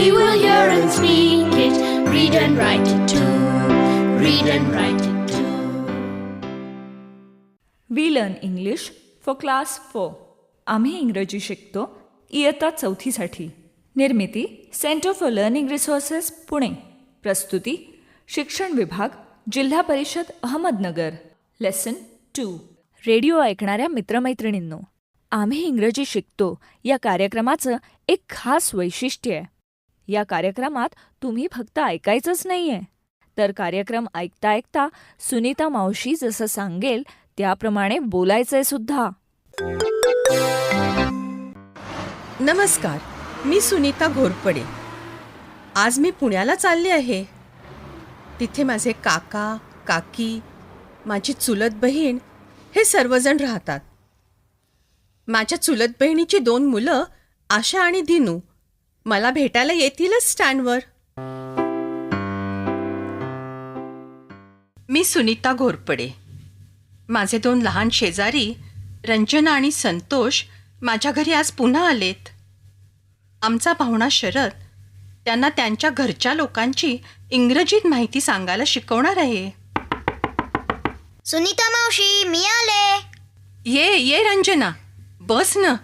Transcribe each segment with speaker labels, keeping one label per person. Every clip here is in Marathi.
Speaker 1: We will hear and speak it, read and write it too. Read and write it too.
Speaker 2: We learn English for class 4. आम्ही इंग्रजी शिकतो इयत्ता 4साठी. निर्मिती centre for learning resources Pune. प्रस्तुती शिक्षण विभाग, जिल्हा परिषद अहमदनगर. लेसन 2. रेडिओ ऐकणाऱ्या मित्रमैत्रिणींनो, आम्ही इंग्रजी शिकतो या कार्यक्रमाचं एक खास वैशिष्ट्य आहे. या कार्यक्रमात तुम्ही फक्त ऐकायचंच नाही आहे, तर कार्यक्रम ऐकता ऐकता सुनीता मावशी जसं सांगेल त्याप्रमाणे बोलायचंय सुद्धा.
Speaker 3: नमस्कार, मी सुनीता घोरपडे. आज मी पुण्याला चालले आहे. तिथे माझे काका, काकी, माझी चुलत बहीण हे सर्वजण राहतात. माझ्या चुलत बहिणीची 2 मुलं आशा आणि दिनू मला भेटायला येतीलच स्टँडवर. मी सुनीता घोरपडे. माझे 2 लहान शेजारी रंजना आणि संतोष माझ्या घरी आज पुन्हा आलेत. आमचा पाहुणा शरद त्यांना त्यांच्या घरच्या लोकांची इंग्रजीत माहिती सांगायला शिकवणार आहे.
Speaker 4: सुनीता मावशी, मी आले.
Speaker 3: ये रंजना, बस ना.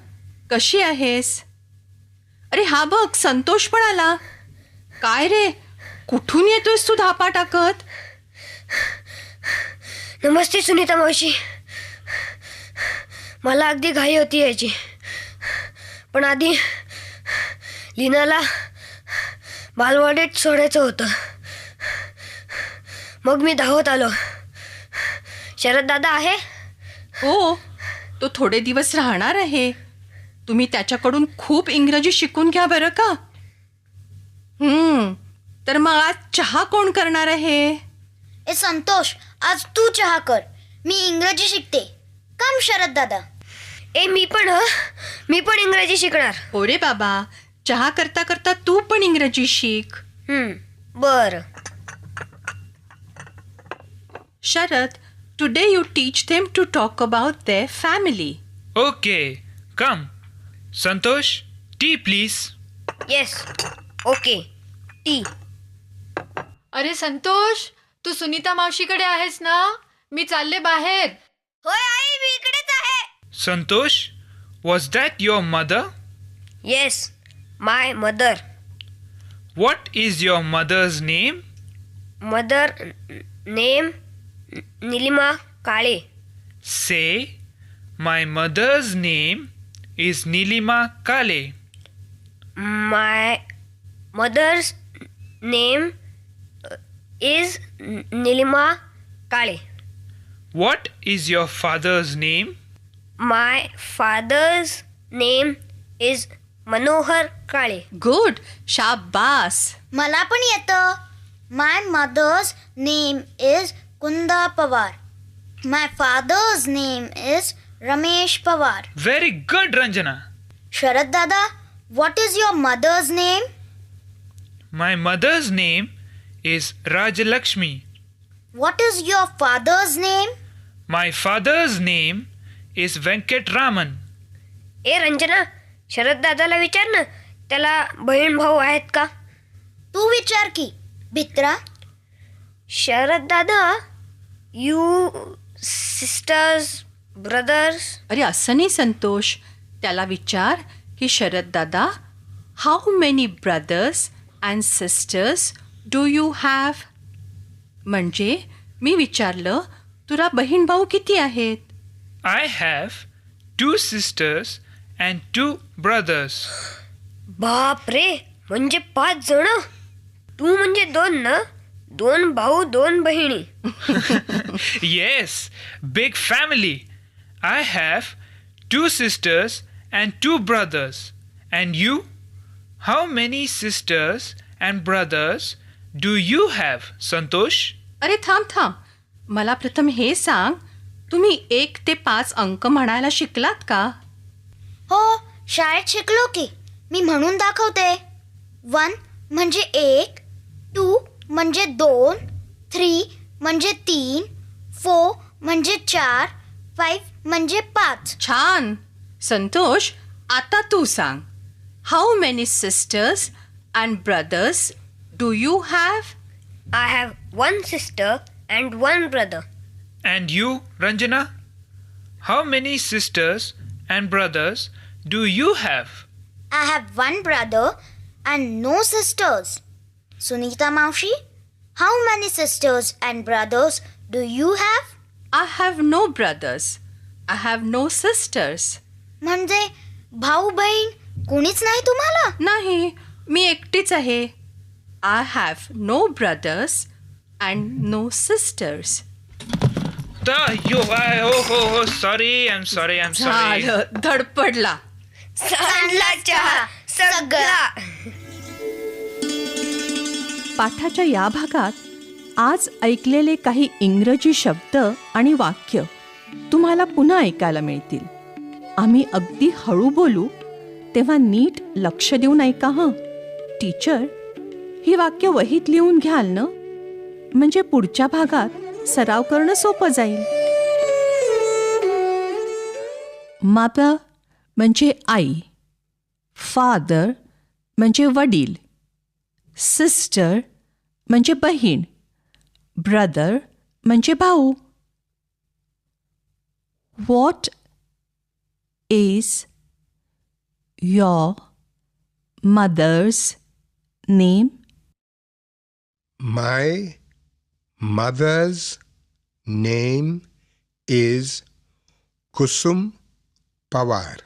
Speaker 3: कशी आहेस? अरे हा बघ, संतोष पण आला. काय रे, कुठून येतोयस तू धापा टाकत?
Speaker 4: नमस्ते सुनीता मावशी. मला अगदी घाई होती याची, पण आधी लीनाला बालवाडीत सोडायचं होतं. मग मी धावत आलो. शरद दादा आहे?
Speaker 3: हो, तो थोडे दिवस राहणार आहे. तुम्ही त्याच्याकडून खूप इंग्रजी शिकून घ्या बरं का. तर मग आज चहा कोण करणार आहे?
Speaker 4: ए संतोष, आज तू चहा कर. मी इंग्रजी शिकते. काम शरद दादा. मी पण इंग्रजी शिकणार.
Speaker 3: हो रे बाबा, चहा करता करता तू पण इंग्रजी शिक.
Speaker 4: बर.
Speaker 3: Sharad, today you teach them to talk about their family.
Speaker 5: Okay, come. Santosh, tea please.
Speaker 4: Yes, okay. T.
Speaker 6: अरे संतोष, तू सुनीता मावशीकडे आहेस ना? मी चालले बाहेर.
Speaker 4: होय आई, मी इकडेच आहे.
Speaker 5: Santosh, was that your mother?
Speaker 4: Yes, my mother.
Speaker 5: What is your mother's name?
Speaker 4: Mother name Nilima Kale.
Speaker 5: Say, my mother's name is Nilima Kale.
Speaker 4: My mother's name is Nilima Kale.
Speaker 5: What is your father's name?
Speaker 4: My father's name is Manohar Kale.
Speaker 3: Good, शाबास.
Speaker 4: मला पण येतं. My mother's name is Kunda Pawar. My father's name is Ramesh Pawar.
Speaker 5: Very good, Ranjana.
Speaker 4: Sharad दादा, what is your mother's name?
Speaker 5: My mother's name is Rajalakshmi.
Speaker 4: What is your father's name?
Speaker 5: My father's name is Venkatraman.
Speaker 4: ए रंजना, शरद दादाला विचार ना, त्याला बहीण भाऊ आहेत का? तू विचार की भित्रा. शरद दादा, यू सिस्टर्स ब्रदर्स.
Speaker 3: अरे असं नाही संतोष, त्याला विचार की शरद दादा, how many brothers and sisters do you have? म्हणजे मी विचारलं, तुला बहीण भाऊ किती आहेत?
Speaker 5: I have 2 sisters and 2 brothers.
Speaker 4: बाप रे, म्हणजे 5 जण. तू म्हणजे 2 ना? 2 भाऊ 2 बहिणी.
Speaker 5: Yes, big family. I have 2 sisters and 2 brothers. And you? How many sisters and brothers do you have, Santosh?
Speaker 3: अरे थांब, मला प्रथम हे सांग, तुम्ही 1 ते 5 अंक म्हणायला शिकलात का?
Speaker 4: हो, शाळेत शिकलो की. मी म्हणून दाखवते. 1 म्हणजे 1, 2 म्हणजे 2, 3 म्हणजे 3, 4 म्हणजे 4, 5 म्हणजे 5.
Speaker 3: छान. संतोष, आता तू सांग, how many sisters and brothers do you have?
Speaker 7: I have one sister and one brother.
Speaker 5: And you, Ranjana? How many sisters and brothers do you have?
Speaker 4: I have one brother and no sisters. Sunita Maushi, how many sisters and brothers do you have?
Speaker 3: I have no brothers. I have no sisters.
Speaker 4: म्हणजे भाऊ बहीण कोणीच नाही तुम्हाला?
Speaker 3: नाही, मी एकटीच आहे. I have no brothers and no sisters.
Speaker 5: Sorry, I'm sorry.
Speaker 3: झालं, धडपडला.
Speaker 7: सांडला चहा सगळा.
Speaker 3: पाठाच्या या भागात आज ऐकलेले काही इंग्रजी शब्द आणि वाक्य तुम्हाला पुन्हा ऐकायला मिळतील. आम्ही अगदी हळू बोलू, तेव्हा नीट लक्ष देऊन ऐका हं. टीचर, ही वाक्य वहीत लिहून घ्याल ना? म्हणजे पुढच्या भागात सराव करणं सोपं जाईल. मदर म्हणजे आई, फादर म्हणजे वडील, सिस्टर म्हणजे बहीण, ब्रदर म्हणजे भाऊ. What is your mother's name?
Speaker 8: My mother's name is Kusum Pawar.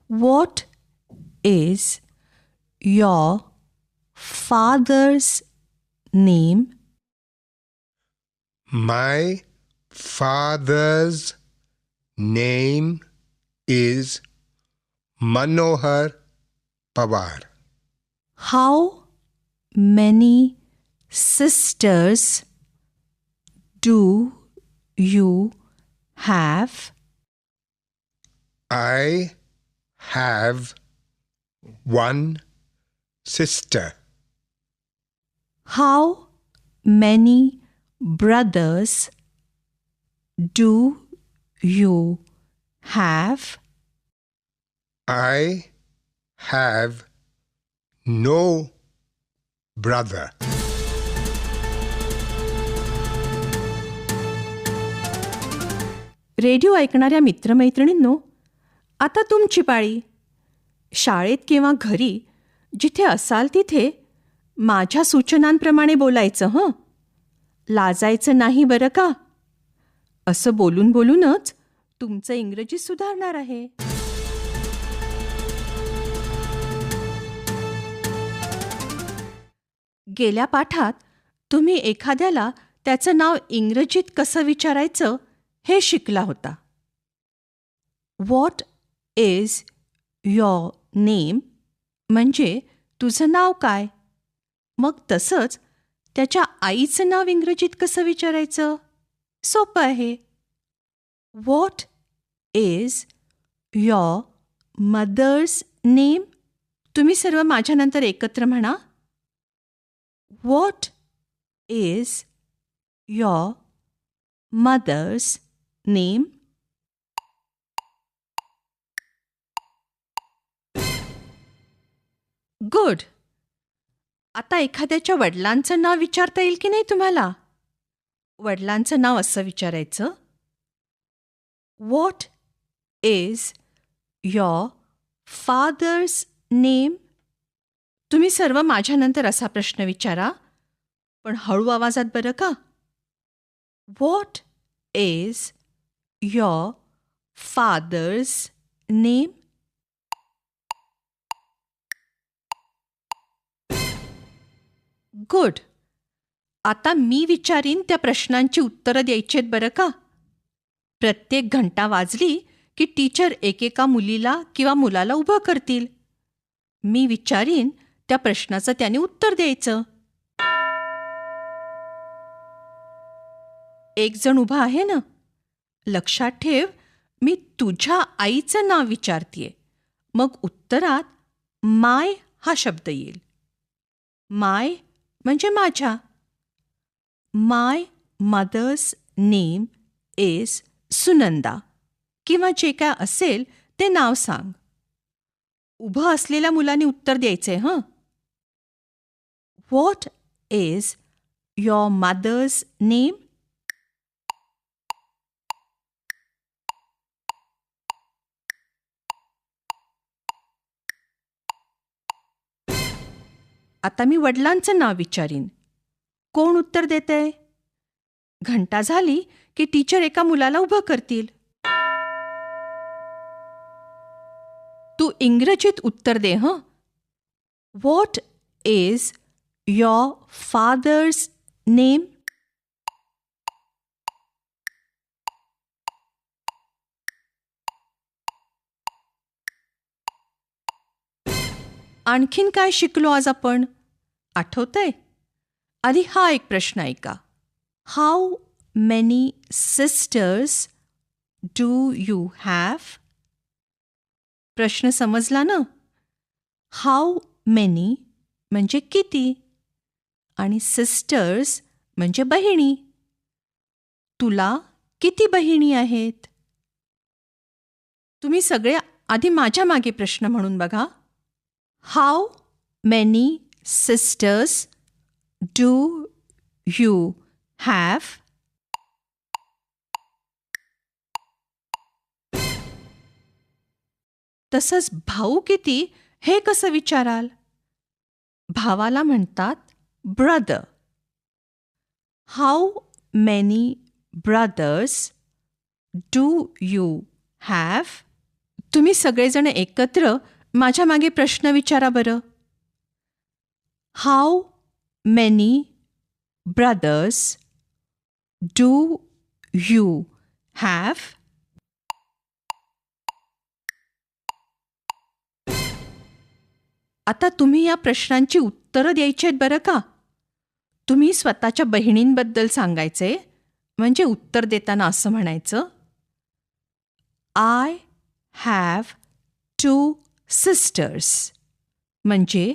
Speaker 3: What is your father's name?
Speaker 8: My father's name is Manohar Pawar.
Speaker 3: How many sisters do you have?
Speaker 8: I have one sister.
Speaker 3: How many brothers do you have?
Speaker 8: I have no brother.
Speaker 3: Radio ऐकणाऱ्या मित्रमैत्रिणींनो, आता तुमची पाळी. शाळेत किंवा घरी जिथे असाल तिथे माझ्या सूचनांप्रमाणे बोलायचं हं. लाजायचं नाही बरं का. असं बोलून बोलूनच तुमचं इंग्रजी सुधारणार आहे. गेल्या पाठात तुम्ही एखाद्याला त्याचं नाव इंग्रजीत कसं विचारायचं हे शिकला होता. व्हॉट इज युअर नेम म्हणजे तुझं नाव काय. मग तसंच त्याच्या आईचं नाव इंग्रजीत कसं विचारायचं? सोपं आहे. What is your mother's name? तुम्ही सर्व माझ्यानंतर एकत्र म्हणा. What is your mother's name? Good. आता एखाद्याच्या वडिलांचं नाव विचारता येईल की नाही तुम्हाला? वडिलांचं नाव असं विचारायचं. What is your father's name? तुम्ही सर्व माझ्यानंतर असा प्रश्न विचारा, पण हळू आवाजात बरं का. What is your father's name? Good. आता मी विचारीन त्या प्रश्नांची उत्तरं द्यायची आहेत बरं का. प्रत्येक घंटा वाजली की टीचर एकेका मुलीला किंवा मुलाला उभं करतील. मी विचारीन त्या प्रश्नाचं त्याने उत्तर द्यायचं. एक जण उभा आहे ना. लक्षात ठेव, मी तुझ्या आईचं नाव विचारतीये. मग उत्तरात माय हा शब्द येईल. माय म्हणजे माझ्या. माय मदर्स नेम इज सुनंदा किंवा जे काय असेल ते नाव सांग. उभं असलेल्या मुलाने उत्तर द्यायचंय हं. What is your mother's name? आता मी वडिलांचं नाव विचारीन. कोण उत्तर देतंय? घंटा झाली की टीचर एका मुलाला उभं करतील. तू इंग्रजीत उत्तर दे हं. What is your father's name? आणखीन काय शिकलो आज आपण? आठवतंय? आधी हा एक प्रश्न ऐका. How many sisters do you have? प्रश्न समजला ना? हाऊ मेनी म्हणजे किती आणि सिस्टर्स म्हणजे बहिणी. तुला किती बहिणी आहेत? तुम्ही सगळे आधी माझ्या मागे प्रश्न म्हणून बघा. How many sisters do you have? तसंच भाऊ किती हे कसं विचाराल? भावाला म्हणतात brother. How many brothers do you have? तुम्ही सगळेजण एकत्र माझ्या मागे प्रश्न विचारा बरं. How many brothers do you have? आता तुम्ही या प्रश्नांची उत्तरं द्यायची आहेत बरं का. तुम्ही स्वतःच्या बहिणींबद्दल सांगायचे, म्हणजे उत्तर देताना असं म्हणायचं, आय हॅव 2 सिस्टर्स, म्हणजे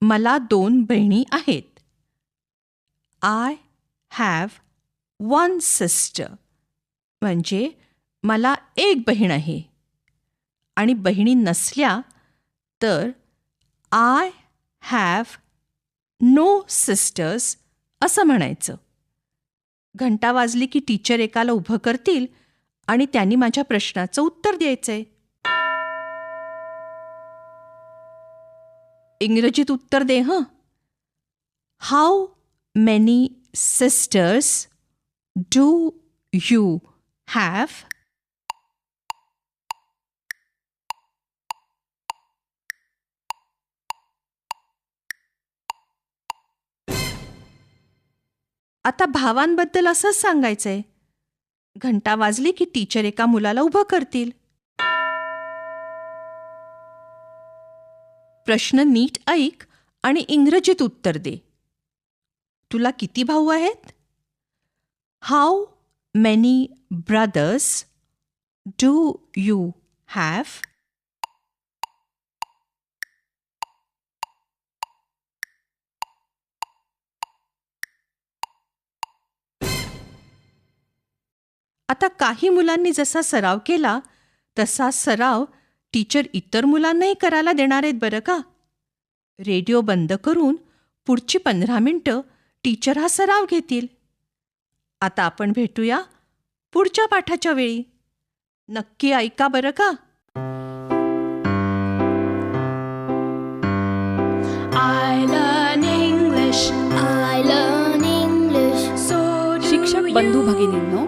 Speaker 3: मला 2 बहिणी आहेत. आय हॅव 1 सिस्टर, म्हणजे मला 1 बहीण आहे. आणि बहिणी नसल्या तर आय हॅव नो सिस्टर्स असं म्हणायचं. घंटा वाजली की टीचर एकाला उभं करतील आणि त्यांनी माझ्या प्रश्नाचं उत्तर द्यायचंय. इंग्रजीत उत्तर दे हं. How many sisters do you have? आता भावांबद्दल असंच सांगायचंय. घंटा वाजली की टीचर एका मुलाला उभं करतील. प्रश्न नीट ऐक आणि इंग्रजीत उत्तर दे. तुला किती भाऊ आहेत? How many brothers do you have? आता काही मुलांनी जसा सराव केला तसा सराव टीचर इतर मुलांनाही करायला देणार आहेत बरं का. रेडिओ बंद करून पुढची 15 मिनिटं टीचर हा सराव घेतील. आता आपण भेटूया पुढच्या पाठाच्या वेळी. नक्की ऐका बरं का.
Speaker 1: I learn English. I learn English. So do
Speaker 9: शिक्षक बंधू
Speaker 1: you.
Speaker 9: भगिनींनो,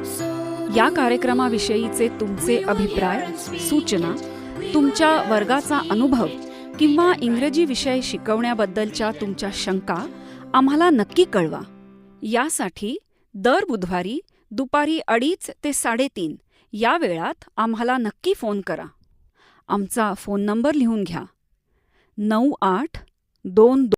Speaker 9: या कार्यक्रमाविषयीचे तुमचे अभिप्राय, सूचना, तुमच्या वर्गाचा अनुभव किंवा इंग्रजी विषय शिकवण्याबद्दलच्या तुमच्या शंका आम्हाला नक्की कळवा. यासाठी दर बुधवारी दुपारी 2:30 ते 3:30 या वेळात आम्हाला नक्की फोन करा. आमचा फोन नंबर लिहून घ्या: 9822